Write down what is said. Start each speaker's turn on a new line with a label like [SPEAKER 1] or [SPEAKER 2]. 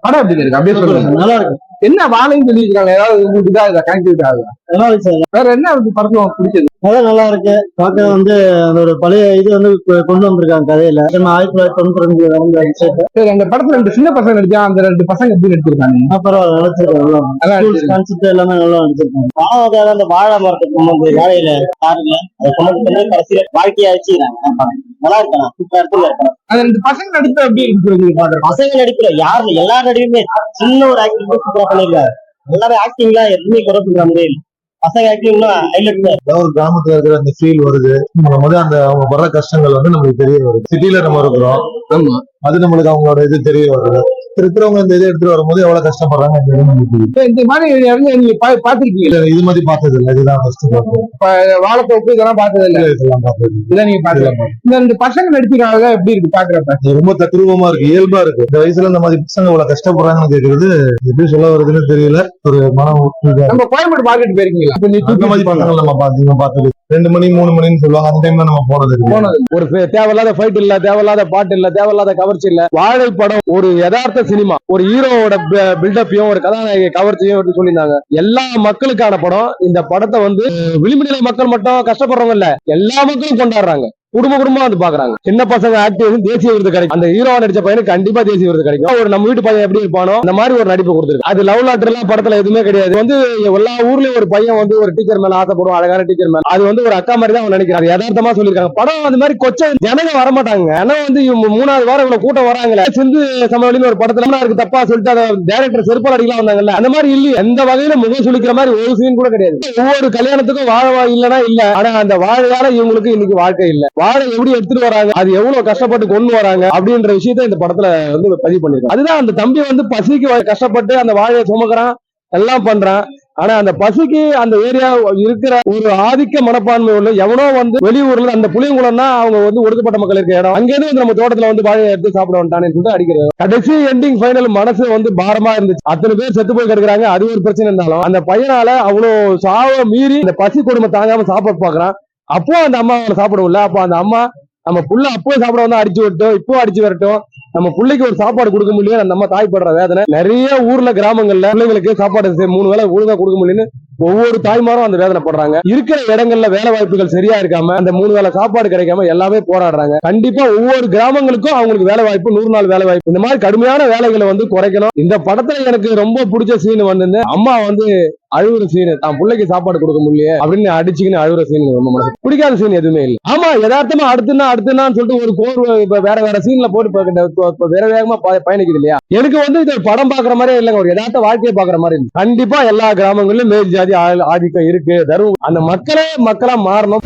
[SPEAKER 1] படம் எப்படி இருக்கு அப்படியே சொல்லுங்க.
[SPEAKER 2] நல்லா இருக்கு.
[SPEAKER 1] என்ன வாழைன்னு சொல்லியிருக்காங்க, ஏதாவது உங்களுக்கு இதா கனெக்டிவிட்டி ஆகுது?
[SPEAKER 2] நல்லா இருக்கு சார்.
[SPEAKER 1] வேற என்ன படத்துல உங்களுக்கு பிடிச்சது?
[SPEAKER 2] கதை நல்லா இருக்கு. பார்க்க அதோட பழைய இது கொண்டு வந்திருக்காங்க கதையில. 1992 நடந்த விஷயத்த.
[SPEAKER 1] சரி, அந்த படத்துல 2 சின்ன பசங்க நடிச்சா, அந்த 2 பசங்க எப்படி நடிச்சிருக்காங்க?
[SPEAKER 2] பரவாயில்ல, நடிச்சிருக்காங்க. கான்செப்ட் எல்லாமே நல்லா நடிச்சிருக்காங்க. பாவக்காக அந்த வாழை மரத்தை கொண்டு வந்து வாழையில காருங்க அதை கொண்டு வந்து கடைசியில வாழ்க்கையா வச்சுக்கிறாங்க. நல்லா இருக்காங்க. சூப்பரா இருக்கு.
[SPEAKER 1] அந்த 2 பசங்க நடிப்பு எப்படி இருக்கு?
[SPEAKER 2] பசங்க நடிப்புல யாரு எல்லா நடிப்புமே சின்ன ஒரு ஆக்டிங் சூப்பரா பண்ணிருக்காரு. எல்லாமே ஆக்டிங்ல எதுவுமே குறை பண்ற முடியல. பசங்க ஆக்டிங்னா ஹைலைட்.
[SPEAKER 3] ஒரு கிராமத்துல இருக்கிற அந்த ஃபீல் வருது. அந்த அவங்க வர்ற கஷ்டங்கள் நம்மளுக்கு தெரிய வருது. சிட்டில நம்ம இருக்கிறோம், அது நம்மளுக்கு அவங்களோட இது தெரிய வருது. இருக்கிறவங்க இந்த இதை எடுத்துட்டு வரும்போது எவ்வளவு கஷ்டப்படுறாங்க.
[SPEAKER 1] இந்த மாதிரி நீங்க பாத்துருக்கீங்க?
[SPEAKER 3] இது மாதிரி பார்த்தது இல்லை, இதுதான்
[SPEAKER 1] வாழைத்தோப்பு இதெல்லாம் பார்த்தது இல்லை.
[SPEAKER 3] இதெல்லாம் பார்த்தது
[SPEAKER 1] இதான் நீங்க பாத்துல. இந்த 2 பசங்க நடிச்சிருக்காங்க எப்படி இருக்கு பாக்குறப்ப?
[SPEAKER 3] ரொம்ப தத்ரூபமா இருக்கு, இயல்பா இருக்கு. இந்த வயசுல இந்த மாதிரி பசங்க இவ்வளவு கஷ்டப்படுறாங்கன்னு கேக்குறது எப்படி சொல்ல வருதுன்னு தெரியல. ஒரு மனம்.
[SPEAKER 1] நம்ம கோயம்பேடு மார்க்கெட் போயிருக்கீங்களா?
[SPEAKER 3] இந்த மாதிரி பசங்க நம்ம பார்த்தது 2 மணி 3 மணின்னு சொல்லுவாங்க. அந்த டைம்ல நம்ம போனது.
[SPEAKER 1] ஒரு தேவையில்லாத ஃபைட் இல்ல, தேவையில்லாத பாட்டு இல்ல, தேவையில்லாத கவர்ச்சி இல்ல. வாழை படம் ஒரு யதார்த்த சினிமா. ஒரு ஹீரோவோட பில்டப்பையும் ஒரு கதாநாயகி கவர்ச்சியும் சொல்லியிருந்தாங்க. எல்லா மக்களுக்கான படம். இந்த படத்தை விளிம்புநிலை மக்கள் மட்டும் கஷ்டப்படுறவங்க இல்ல, எல்லா மக்களும் கொண்டாடுறாங்க. குடும்பமா வந்து பாக்குறாங்க. சின்ன பசங்க ஆக்டிவ் தேசிய விருது கிடைக்கும். அந்த ஹீரோ நடிச்ச பையனுக்கு கண்டிப்பா தேசிய விருது கிடைக்கும். ஒரு நம்ம வீட்டு பையன் எப்படி இருப்பானோ அந்த மாதிரி ஒரு நடிப்பு கொடுத்துருக்கு. அது லவ் லாட்டர் எல்லாம் படத்துல எதுவுமே கிடையாது. எல்லா ஊர்லயும் ஒரு பையன் ஒரு டீச்சர் மேல ஆசைப்படுவோம், அழகான டீச்சர் மேல. அது ஒரு அக்கா மாதிரி தான் அவன் நினைக்கிறாரு. யதார்த்தமா சொல்லிருக்காங்க. படம் அந்த மாதிரி கொச்ச ஜனங்க வரமாட்டாங்க. ஆனா 3வது வாரம் இவ்வளவு கூட்டம் வராங்களே. சிந்து சமவெளின்னு ஒரு படத்துல இருக்கு தப்பா சொல்லிட்டு அதை டைரக்டர் செருப்பால் அடிக்கலாம் வந்தாங்கல்ல, அந்த மாதிரி இல்ல. எந்த வகையில முகம் சுளிக்கிற மாதிரி ஒரு சீன் கூட கிடையாது. ஒவ்வொரு கல்யாணத்துக்கும் வாழை இல்லனா இல்ல. ஆனா அந்த வாழையால இவங்களுக்கு இன்னைக்கு வாழ்க்கை இல்ல. வாழை எப்படி எடுத்துட்டு வராங்க, அது எவ்வளவு கஷ்டப்பட்டு கொண்டு வராங்க அப்படின்ற விஷயத்த இந்த படத்துல பதிவு பண்ணிருக்காங்க. அதுதான் அந்த தம்பி பசிக்கு கஷ்டப்பட்டு அந்த வாழையை சுமக்கிறான், எல்லாம் பண்றான். ஆனா அந்த பசிக்கு அந்த ஏரியா இருக்கிற ஒரு ஆதிக்க மனப்பான்மை உள்ள எவனோ வெளியூர்ல அந்த புளியங்குளம்னா அவங்க ஒடுக்கப்பட்ட மக்கள் இருக்க இடம். அங்கேயிருந்து நம்ம தோட்டத்துல வாழையை எடுத்து சாப்பிட வந்துட்டானு சொல்லிட்டு அடிக்கிறது. கடைசி எண்டிங் ஃபைனல் மனசு பாரமா இருந்துச்சு. அத்தனை பேர் செத்து போய் கிடக்குறாங்க. அது ஒரு பிரச்சனை இருந்தாலும் அந்த பையனால அவ்வளவு சாவ மீறி அந்த பசி கொடுமை தாங்காம சாப்பிட பாக்குறான். அப்போ அந்த அம்மா சாப்பிடவில்ல. அப்போ அந்த அம்மா நம்ம புள்ள அப்போ சாப்பிட அடிச்சு விட்டோம், இப்போ அடிச்சு வரட்டும், நம்ம பிள்ளைக்கு ஒரு சாப்பாடு கொடுக்க முடியல. அந்த அம்மா தாய்ப்படுற வேதனை. நிறைய ஊர்ல கிராமங்கள்ல பிள்ளைங்களுக்கு சாப்பாடு 3 வேளை ஒழுங்கா கொடுக்க முடியலன்னு ஒவ்வொரு தாய்மாரும் அந்த வேதனைப்படுறாங்க. இருக்கிற இடங்கள்ல வேலை வாய்ப்புகள் சரியா இருக்காம அந்த 3 வேளை சாப்பாடு கிடைக்காம எல்லாமே போராடுறாங்க. கண்டிப்பா ஒவ்வொரு கிராமங்களுக்கும் அவங்களுக்கு வேலை வாய்ப்பு, 100 நாள் வேலை வாய்ப்பு, இந்த மாதிரி கடுமையான வேலைகளை குறைக்கணும். இந்த படத்துல எனக்கு ரொம்ப பிடிச்ச சீன் அம்மா அழுகுற சீன், தான் பிள்ளைக்கு சாப்பாடு கொடுக்க முடியல அப்படின்னு அடிச்சுக்கின்னு அழுகுற சீன் ரொம்ப மனசு பிடிக்காத சீன் எதுவுமே இல்லை. ஆமா, யதார்த்தமா அடுத்துனான்னு சொல்லிட்டு ஒரு கோர்வை இப்ப வேற சீன்ல போட்டு வேற வேகமா பயணிக்குது இல்லையா. எனக்கு இது படம் பாக்குற மாதிரியே இல்லைங்க, ஒரு யதார்த்த வாழ்க்கையை பாக்குற மாதிரி இருக்கு. கண்டிப்பா எல்லா கிராமங்களிலும் மேல் ஜாதி ஆதிக்கம் இருக்கு. அந்த மக்களா மாறணும்.